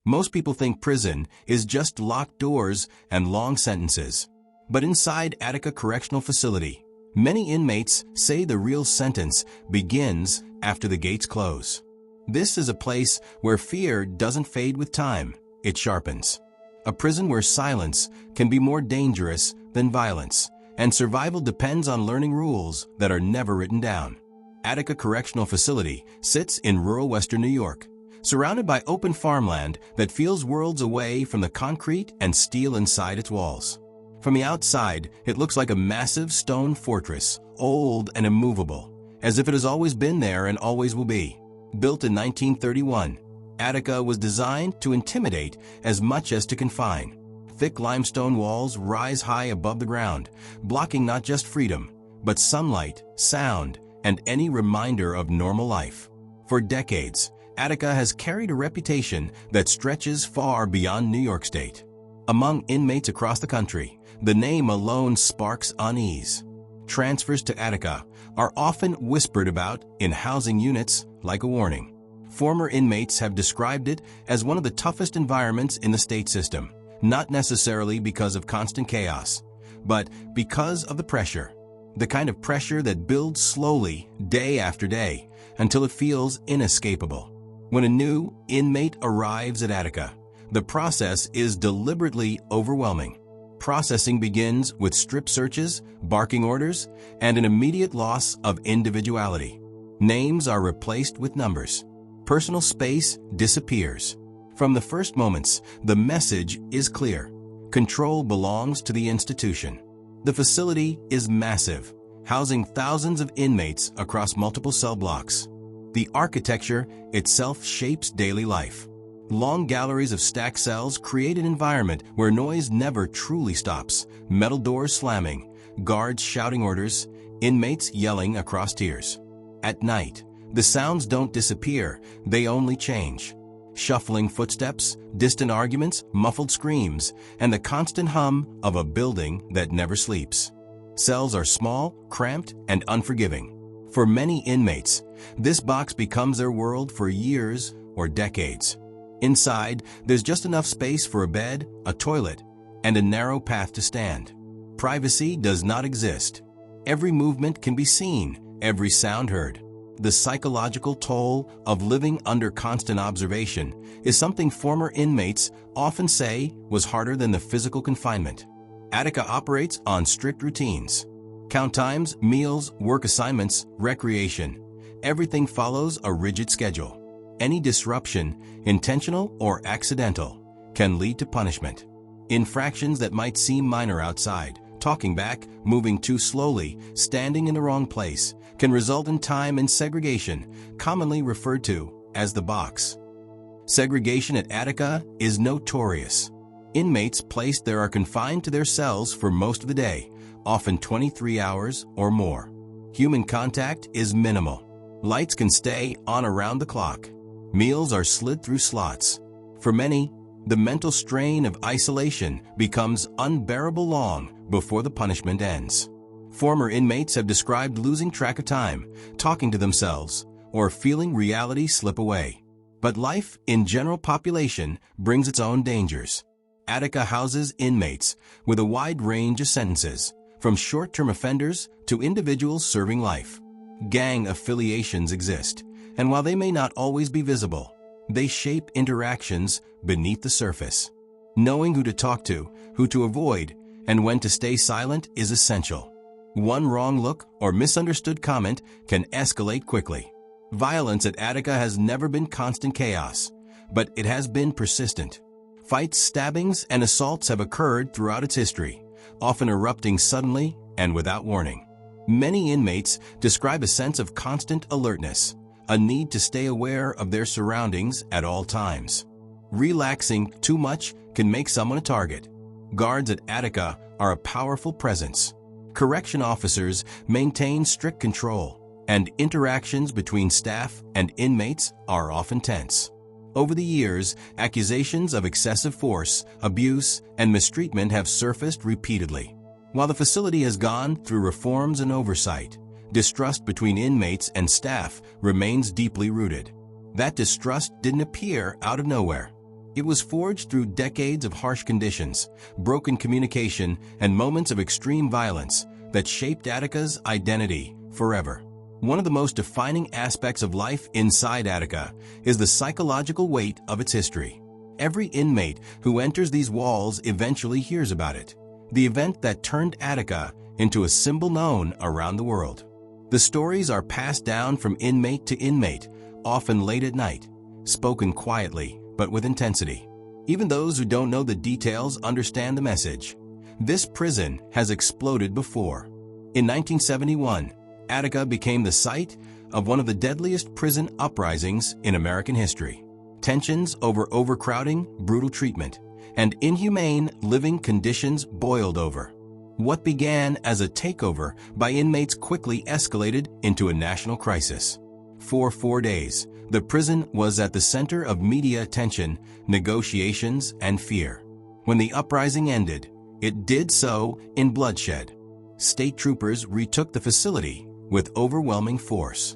Most people think prison is just locked doors and long sentences. But inside Attica Correctional Facility, many inmates say the real sentence begins after the gates close. This is a place where fear doesn't fade with time, it sharpens. A prison where silence can be more dangerous than violence, and survival depends on learning rules that are never written down. Attica Correctional Facility sits in rural Western New York, surrounded by open farmland that feels worlds away from the concrete and steel inside its walls. From the outside, it looks like a massive stone fortress, old and immovable, as if it has always been there and always will be. Built in 1931, Attica was designed to intimidate as much as to confine. Thick limestone walls rise high above the ground, blocking not just freedom, but sunlight, sound, and any reminder of normal life. For decades, Attica has carried a reputation that stretches far beyond New York State. Among inmates across the country, the name alone sparks unease. Transfers to Attica are often whispered about in housing units like a warning. Former inmates have described it as one of the toughest environments in the state system, not necessarily because of constant chaos, but because of the pressure. The kind of pressure that builds slowly, day after day, until it feels inescapable. When a new inmate arrives at Attica, the process is deliberately overwhelming. Processing begins with strip searches, barking orders, and an immediate loss of individuality. Names are replaced with numbers. Personal space disappears. From the first moments, the message is clear. Control belongs to the institution. The facility is massive, housing thousands of inmates across multiple cell blocks. The architecture itself shapes daily life. Long galleries of stacked cells create an environment where noise never truly stops. Metal doors slamming, guards shouting orders, inmates yelling across tiers. At night, the sounds don't disappear, they only change. Shuffling footsteps, distant arguments, muffled screams, and the constant hum of a building that never sleeps. Cells are small, cramped, and unforgiving. For many inmates, this box becomes their world for years or decades. Inside, there's just enough space for a bed, a toilet, and a narrow path to stand. Privacy does not exist. Every movement can be seen, every sound heard. The psychological toll of living under constant observation is something former inmates often say was harder than the physical confinement. Attica operates on strict routines. Count times, meals, work assignments, recreation. Everything follows a rigid schedule. Any disruption, intentional or accidental, can lead to punishment. Infractions that might seem minor outside, talking back, moving too slowly, standing in the wrong place, can result in time and segregation, commonly referred to as the box. Segregation at Attica is notorious. Inmates placed there are confined to their cells for most of the day, often 23 hours or more. Human contact is minimal. Lights can stay on around the clock. Meals are slid through slots. For many, the mental strain of isolation becomes unbearable long before the punishment ends. Former inmates have described losing track of time, talking to themselves, or feeling reality slip away. But life in general population brings its own dangers. Attica houses inmates with a wide range of sentences, from short-term offenders to individuals serving life. Gang affiliations exist, and while they may not always be visible, they shape interactions beneath the surface. Knowing who to talk to, who to avoid, and when to stay silent is essential. One wrong look or misunderstood comment can escalate quickly. Violence at Attica has never been constant chaos, but it has been persistent. Fights, stabbings, and assaults have occurred throughout its history, often erupting suddenly and without warning. Many inmates describe a sense of constant alertness, a need to stay aware of their surroundings at all times. Relaxing too much can make someone a target. Guards at Attica are a powerful presence. Correction officers maintain strict control, and interactions between staff and inmates are often tense. Over the years, accusations of excessive force, abuse, and mistreatment have surfaced repeatedly. While the facility has gone through reforms and oversight, distrust between inmates and staff remains deeply rooted. That distrust didn't appear out of nowhere. It was forged through decades of harsh conditions, broken communication, and moments of extreme violence that shaped Attica's identity forever. One of the most defining aspects of life inside Attica is the psychological weight of its history. Every inmate who enters these walls eventually hears about it, the event that turned Attica into a symbol known around the world. The stories are passed down from inmate to inmate, often late at night, spoken quietly but with intensity. Even those who don't know the details understand the message. This prison has exploded before. In 1971, Attica became the site of one of the deadliest prison uprisings in American history. Tensions over overcrowding, brutal treatment, and inhumane living conditions boiled over. What began as a takeover by inmates quickly escalated into a national crisis. For 4 days, the prison was at the center of media attention, negotiations, and fear. When the uprising ended, it did so in bloodshed. State troopers retook the facility with overwhelming force.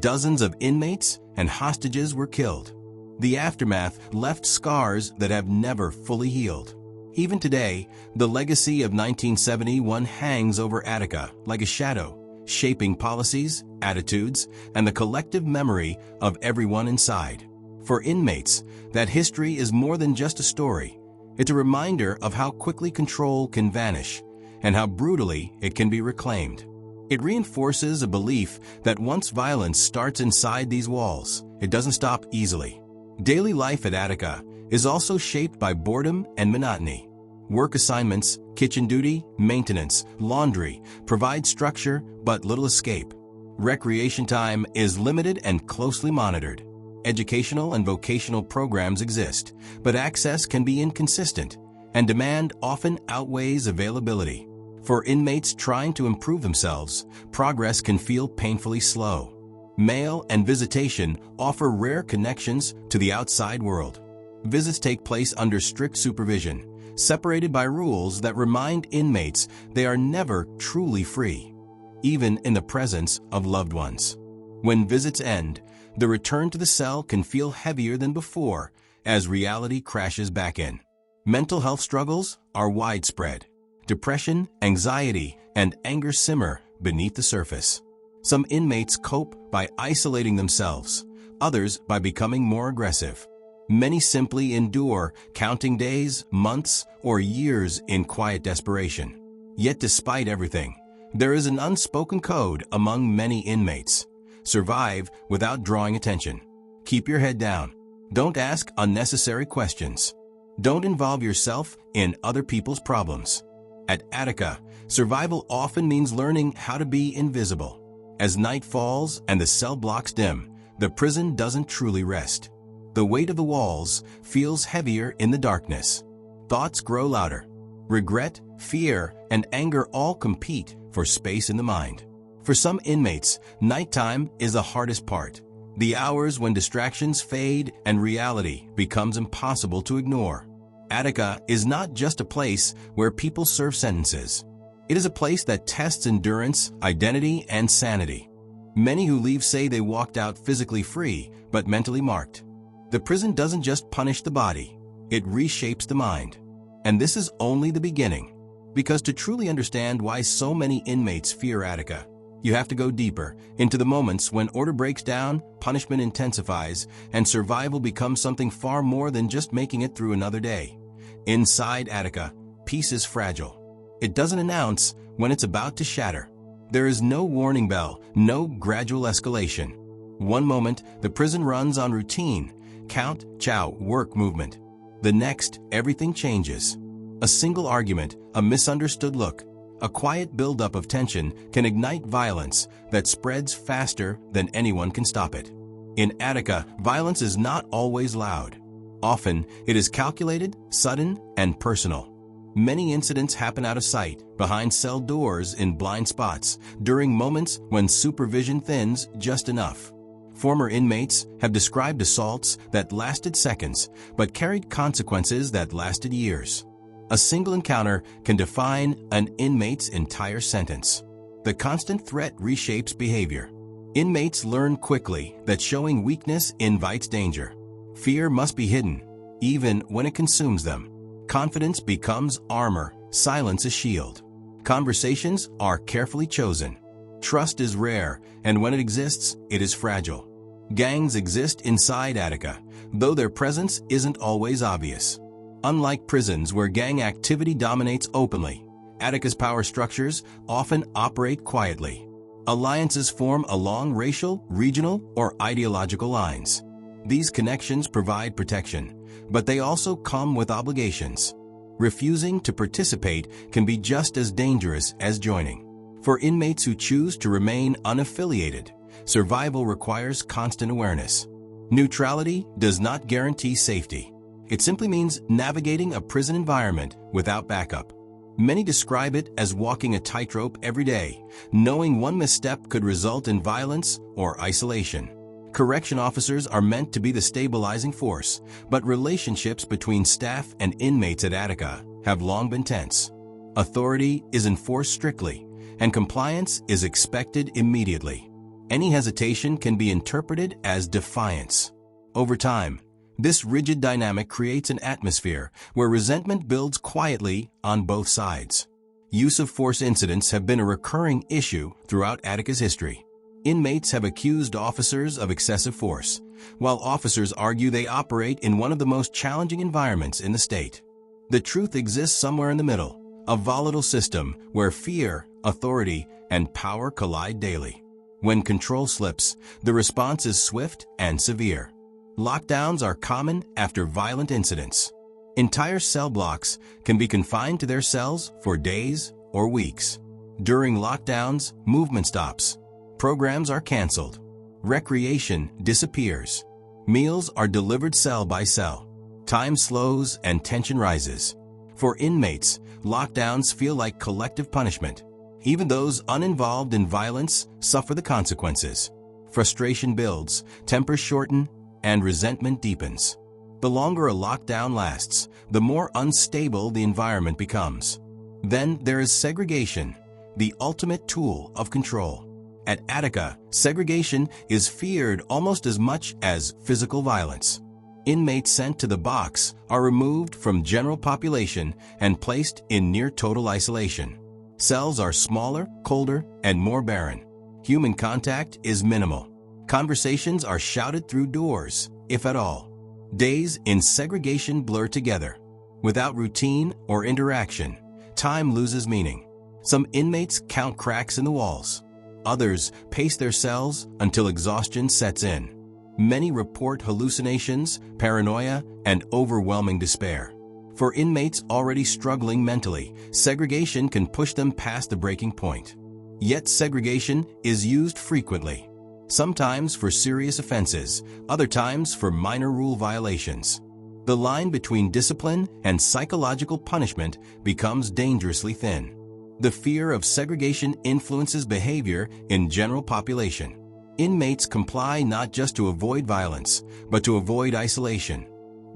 Dozens of inmates and hostages were killed. The aftermath left scars that have never fully healed. Even today, the legacy of 1971 hangs over Attica like a shadow, shaping policies, attitudes, and the collective memory of everyone inside. For inmates, that history is more than just a story. It's a reminder of how quickly control can vanish and how brutally it can be reclaimed. It reinforces a belief that once violence starts inside these walls, it doesn't stop easily. Daily life at Attica is also shaped by boredom and monotony. Work assignments, kitchen duty, maintenance, laundry provide structure but little escape. Recreation time is limited and closely monitored. Educational and vocational programs exist, but access can be inconsistent, and demand often outweighs availability. For inmates trying to improve themselves, progress can feel painfully slow. Mail and visitation offer rare connections to the outside world. Visits take place under strict supervision, separated by rules that remind inmates they are never truly free, even in the presence of loved ones. When visits end, the return to the cell can feel heavier than before as reality crashes back in. Mental health struggles are widespread. Depression, anxiety, and anger simmer beneath the surface. Some inmates cope by isolating themselves, others by becoming more aggressive. Many simply endure, counting days, months, or years in quiet desperation. Yet despite everything, there is an unspoken code among many inmates. Survive without drawing attention. Keep your head down. Don't ask unnecessary questions. Don't involve yourself in other people's problems. At Attica, survival often means learning how to be invisible. As night falls and the cell blocks dim, the prison doesn't truly rest. The weight of the walls feels heavier in the darkness. Thoughts grow louder. Regret, fear, and anger all compete for space in the mind. For some inmates, nighttime is the hardest part. The hours when distractions fade and reality becomes impossible to ignore. Attica is not just a place where people serve sentences. It is a place that tests endurance, identity, and sanity. Many who leave say they walked out physically free, but mentally marked. The prison doesn't just punish the body, it reshapes the mind. And this is only the beginning. Because to truly understand why so many inmates fear Attica, you have to go deeper into the moments when order breaks down, punishment intensifies, and survival becomes something far more than just making it through another day. Inside Attica, peace is fragile. It doesn't announce when it's about to shatter. There is no warning bell, no gradual escalation. One moment, the prison runs on routine, count, chow, work movement. The next, everything changes. A single argument, a misunderstood look, a quiet buildup of tension can ignite violence that spreads faster than anyone can stop it. In Attica, violence is not always loud. Often, it is calculated, sudden, and personal. Many incidents happen out of sight, behind cell doors in blind spots, during moments when supervision thins just enough. Former inmates have described assaults that lasted seconds, but carried consequences that lasted years. A single encounter can define an inmate's entire sentence. The constant threat reshapes behavior. Inmates learn quickly that showing weakness invites danger. Fear must be hidden. even when it consumes them. Confidence becomes armor, silence a shield. Conversations are carefully chosen. Trust is rare, and when it exists, it is fragile. Gangs exist inside Attica, though their presence isn't always obvious. Unlike prisons where gang activity dominates openly, Attica's power structures often operate quietly. Alliances form along racial, regional, or ideological lines. These connections provide protection, but they also come with obligations. Refusing to participate can be just as dangerous as joining. For inmates who choose to remain unaffiliated, survival requires constant awareness. Neutrality does not guarantee safety. It simply means navigating a prison environment without backup. Many describe it as walking a tightrope every day, knowing one misstep could result in violence or isolation. Correction officers are meant to be the stabilizing force, but relationships between staff and inmates at Attica have long been tense. Authority is enforced strictly, and compliance is expected immediately. Any hesitation can be interpreted as defiance. Over time, this rigid dynamic creates an atmosphere where resentment builds quietly on both sides. Use of force incidents have been a recurring issue throughout Attica's history. Inmates have accused officers of excessive force, while officers argue they operate in one of the most challenging environments in the state. The truth exists somewhere in the middle, a volatile system where fear, authority, and power collide daily. When control slips, the response is swift and severe. Lockdowns are common after violent incidents. Entire cell blocks can be confined to their cells for days or weeks. During lockdowns, movement stops. Programs are canceled. Recreation disappears. Meals are delivered cell by cell. Time slows and tension rises. For inmates, lockdowns feel like collective punishment. Even those uninvolved in violence suffer the consequences. Frustration builds, tempers shorten, and resentment deepens. The longer a lockdown lasts, the more unstable the environment becomes. Then there is segregation, the ultimate tool of control. At Attica, segregation is feared almost as much as physical violence. Inmates sent to the box are removed from general population and placed in near-total isolation. Cells are smaller, colder, and more barren. Human contact is minimal. Conversations are shouted through doors, if at all. Days in segregation blur together. Without routine or interaction, time loses meaning. Some inmates count cracks in the walls. Others pace their cells until exhaustion sets in. Many report hallucinations, paranoia, and overwhelming despair. For inmates already struggling mentally, segregation can push them past the breaking point. Yet segregation is used frequently. Sometimes for serious offenses, other times for minor rule violations. The line between discipline and psychological punishment becomes dangerously thin. The fear of segregation influences behavior in general population. Inmates comply not just to avoid violence, but to avoid isolation.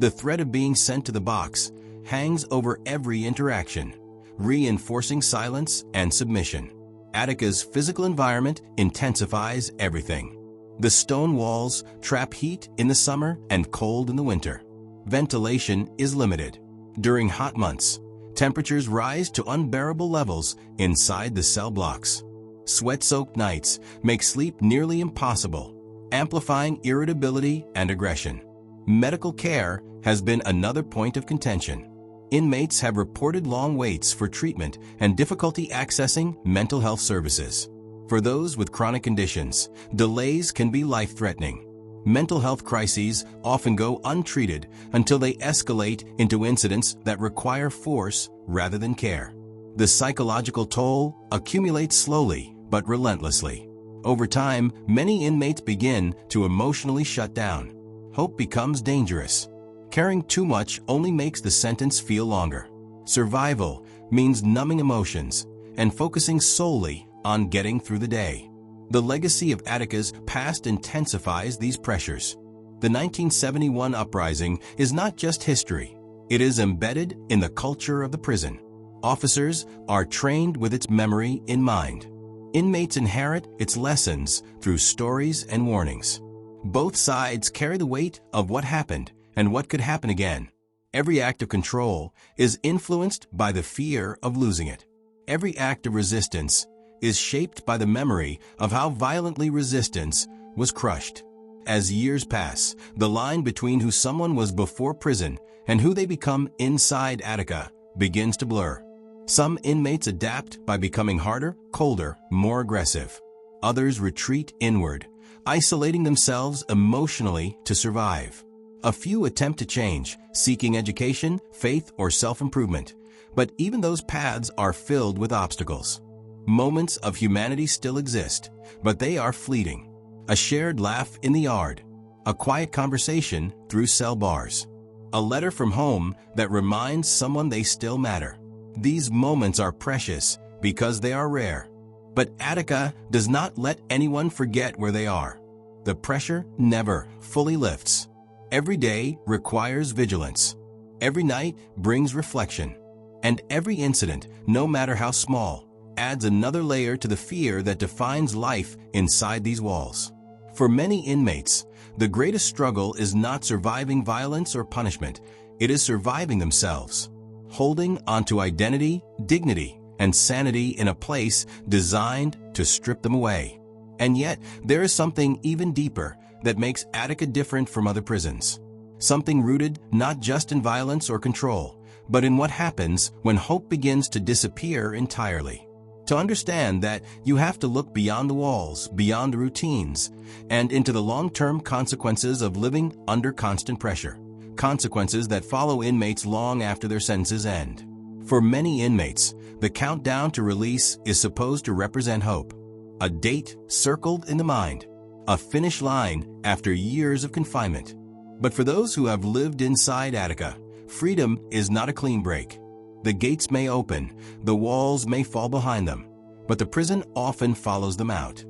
The threat of being sent to the box hangs over every interaction, reinforcing silence and submission. Attica's physical environment intensifies everything. The stone walls trap heat in the summer and cold in the winter. Ventilation is limited. During hot months, temperatures rise to unbearable levels inside the cell blocks. Sweat-soaked nights make sleep nearly impossible, amplifying irritability and aggression. Medical care has been another point of contention. Inmates have reported long waits for treatment and difficulty accessing mental health services. For those with chronic conditions, delays can be life-threatening. Mental health crises often go untreated until they escalate into incidents that require force rather than care. The psychological toll accumulates slowly but relentlessly. Over time, many inmates begin to emotionally shut down. Hope becomes dangerous. Caring too much only makes the sentence feel longer. Survival means numbing emotions and focusing solely on getting through the day. The legacy of Attica's past intensifies these pressures. The 1971 uprising is not just history. It is embedded in the culture of the prison. Officers are trained with its memory in mind. Inmates inherit its lessons through stories and warnings. Both sides carry the weight of what happened and what could happen again. Every act of control is influenced by the fear of losing it. Every act of resistance is shaped by the memory of how violently resistance was crushed. As years pass, the line between who someone was before prison and who they become inside Attica begins to blur. Some inmates adapt by becoming harder, colder, more aggressive. Others retreat inward, isolating themselves emotionally to survive. A few attempt to change, seeking education, faith, or self-improvement. But even those paths are filled with obstacles. Moments of humanity still exist, but they are fleeting. A shared laugh in the yard, a quiet conversation through cell bars, a letter from home that reminds someone they still matter. These moments are precious because they are rare. But Attica does not let anyone forget where they are. The pressure never fully lifts. Every day requires vigilance. Every night brings reflection. And every incident, no matter how small, adds another layer to the fear that defines life inside these walls. For many inmates, the greatest struggle is not surviving violence or punishment. It is surviving themselves, holding onto identity, dignity, and sanity in a place designed to strip them away. And yet, there is something even deeper that makes Attica different from other prisons. Something rooted not just in violence or control, but in what happens when hope begins to disappear entirely. To understand that, you have to look beyond the walls, beyond the routines, and into the long-term consequences of living under constant pressure. Consequences that follow inmates long after their sentences end. For many inmates, the countdown to release is supposed to represent hope. A date circled in the mind. A finish line after years of confinement. But for those who have lived inside Attica, freedom is not a clean break. The gates may open, the walls may fall behind them, but the prison often follows them out.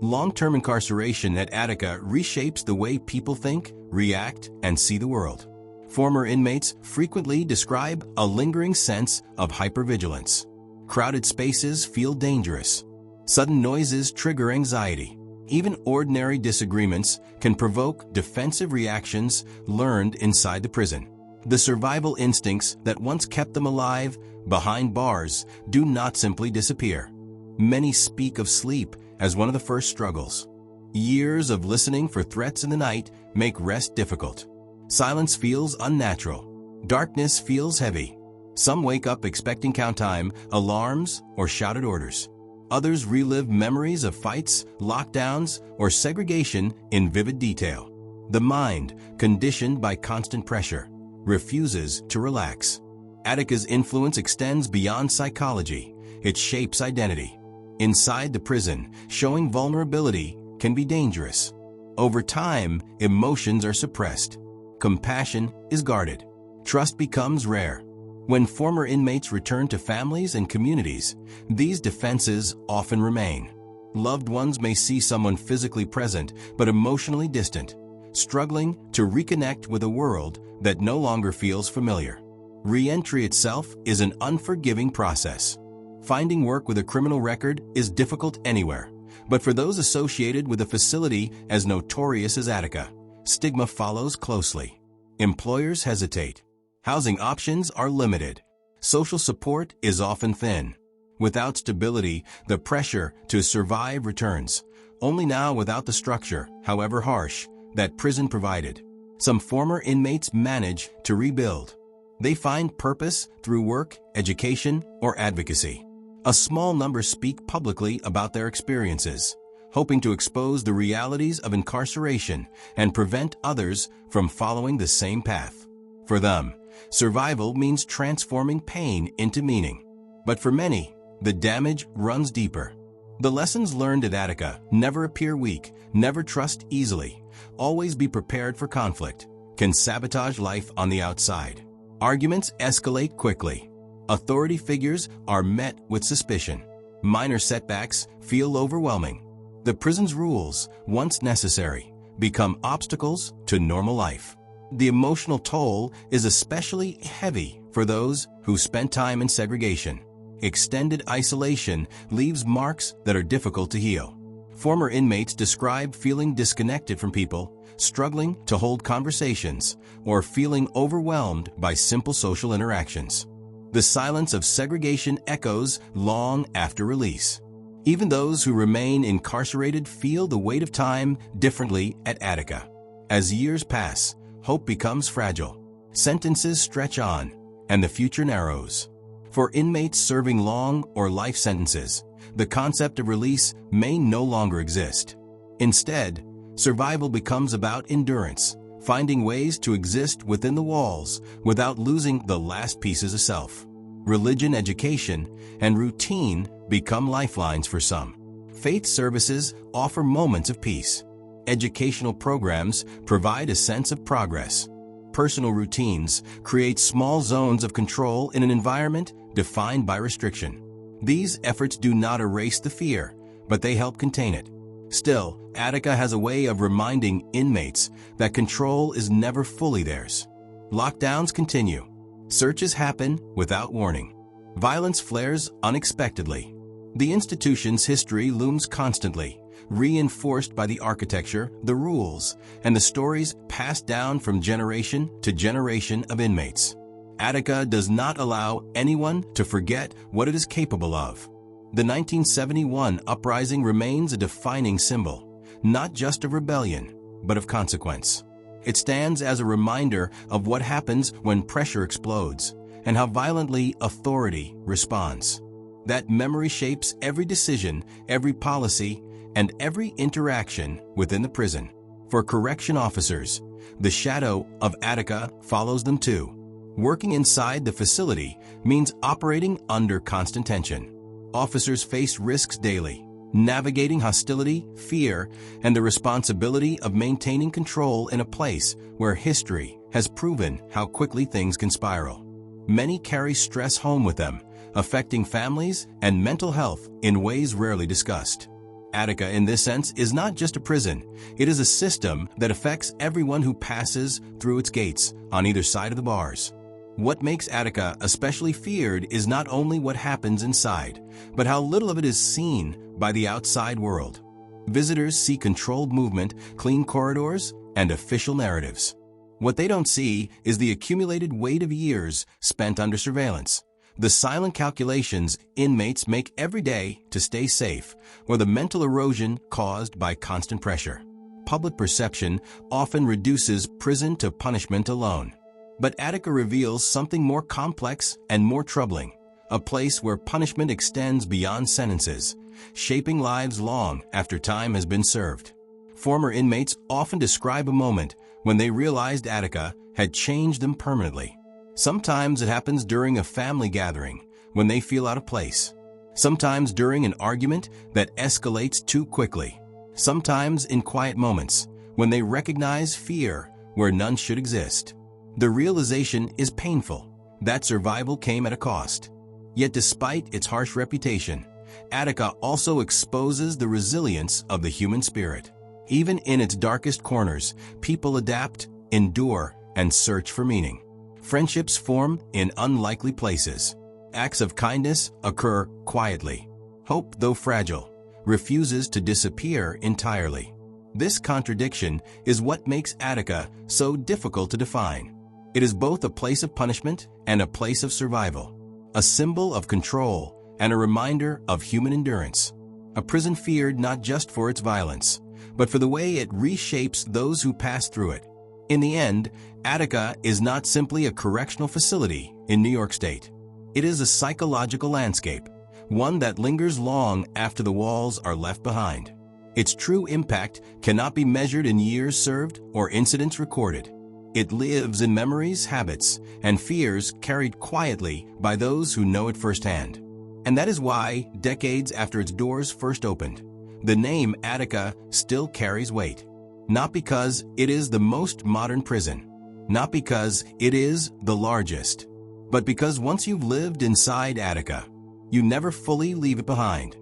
Long-term incarceration at Attica reshapes the way people think, react, and see the world. Former inmates frequently describe a lingering sense of hypervigilance. Crowded spaces feel dangerous. Sudden noises trigger anxiety. Even ordinary disagreements can provoke defensive reactions learned inside the prison. The survival instincts that once kept them alive behind bars do not simply disappear. Many speak of sleep as one of the first struggles. Years of listening for threats in the night make rest difficult. Silence feels unnatural. Darkness feels heavy. Some wake up expecting count time, alarms, or shouted orders. Others relive memories of fights, lockdowns, or segregation in vivid detail. The mind, conditioned by constant pressure, refuses to relax. Attica's influence extends beyond psychology. It shapes identity. Inside the prison, showing vulnerability can be dangerous. Over time, emotions are suppressed. Compassion is guarded. Trust becomes rare. When former inmates return to families and communities, these defenses often remain. Loved ones may see someone physically present but emotionally distant, struggling to reconnect with a world that no longer feels familiar. Re-entry itself is an unforgiving process. Finding work with a criminal record is difficult anywhere, but for those associated with a facility as notorious as Attica, stigma follows closely. Employers hesitate. Housing options are limited. Social support is often thin. Without stability, the pressure to survive returns, only now without the structure, however harsh, that prison provided. Some former inmates manage to rebuild. They find purpose through work, education, or advocacy. A small number speak publicly about their experiences, hoping to expose the realities of incarceration and prevent others from following the same path. For them, survival means transforming pain into meaning. But for many, the damage runs deeper. The lessons learned at Attica: never appear weak, never trust easily, always be prepared for conflict, can sabotage life on the outside. Arguments escalate quickly. Authority figures are met with suspicion. Minor setbacks feel overwhelming. The prison's rules, once necessary, become obstacles to normal life. The emotional toll is especially heavy for those who spent time in segregation. Extended isolation leaves marks that are difficult to heal. Former inmates describe feeling disconnected from people, struggling to hold conversations, or feeling overwhelmed by simple social interactions. The silence of segregation echoes long after release. Even those who remain incarcerated feel the weight of time differently at Attica. As years pass, hope becomes fragile. Sentences stretch on, and the future narrows. For inmates serving long or life sentences, the concept of release may no longer exist. Instead, survival becomes about endurance, finding ways to exist within the walls without losing the last pieces of self. Religion, education, and routine become lifelines for some. Faith services offer moments of peace. Educational programs provide a sense of progress. Personal routines create small zones of control in an environment defined by restriction. These efforts do not erase the fear, but they help contain it. Still, Attica has a way of reminding inmates that control is never fully theirs. Lockdowns continue. Searches happen without warning. Violence flares unexpectedly. The institution's history looms constantly, reinforced by the architecture, the rules, and the stories passed down from generation to generation of inmates. Attica does not allow anyone to forget what it is capable of. The 1971 uprising remains a defining symbol, not just of rebellion, but of consequence. It stands as a reminder of what happens when pressure explodes and how violently authority responds. That memory shapes every decision, every policy, and every interaction within the prison. For correction officers, the shadow of Attica follows them too. Working inside the facility means operating under constant tension. Officers face risks daily, navigating hostility, fear, and the responsibility of maintaining control in a place where history has proven how quickly things can spiral. Many carry stress home with them, affecting families and mental health in ways rarely discussed. Attica, in this sense, is not just a prison. It is a system that affects everyone who passes through its gates on either side of the bars. What makes Attica especially feared is not only what happens inside, but how little of it is seen by the outside world. Visitors see controlled movement, clean corridors, and official narratives. What they don't see is the accumulated weight of years spent under surveillance, the silent calculations inmates make every day to stay safe, or the mental erosion caused by constant pressure. Public perception often reduces prison to punishment alone. But Attica reveals something more complex and more troubling, a place where punishment extends beyond sentences, shaping lives long after time has been served. Former inmates often describe a moment when they realized Attica had changed them permanently. Sometimes it happens during a family gathering, when they feel out of place. Sometimes during an argument that escalates too quickly. Sometimes in quiet moments, when they recognize fear where none should exist. The realization is painful, that survival came at a cost. Yet despite its harsh reputation, Attica also exposes the resilience of the human spirit. Even in its darkest corners, people adapt, endure, and search for meaning. Friendships form in unlikely places. Acts of kindness occur quietly. Hope, though fragile, refuses to disappear entirely. This contradiction is what makes Attica so difficult to define. It is both a place of punishment and a place of survival, a symbol of control and a reminder of human endurance. A prison feared not just for its violence, but for the way it reshapes those who pass through it. In the end, Attica is not simply a correctional facility in New York State. It is a psychological landscape, one that lingers long after the walls are left behind. Its true impact cannot be measured in years served or incidents recorded. It lives in memories, habits, and fears carried quietly by those who know it firsthand. And that is why, decades after its doors first opened, the name Attica still carries weight. Not because it is the most modern prison, not because it is the largest, but because once you've lived inside Attica, you never fully leave it behind.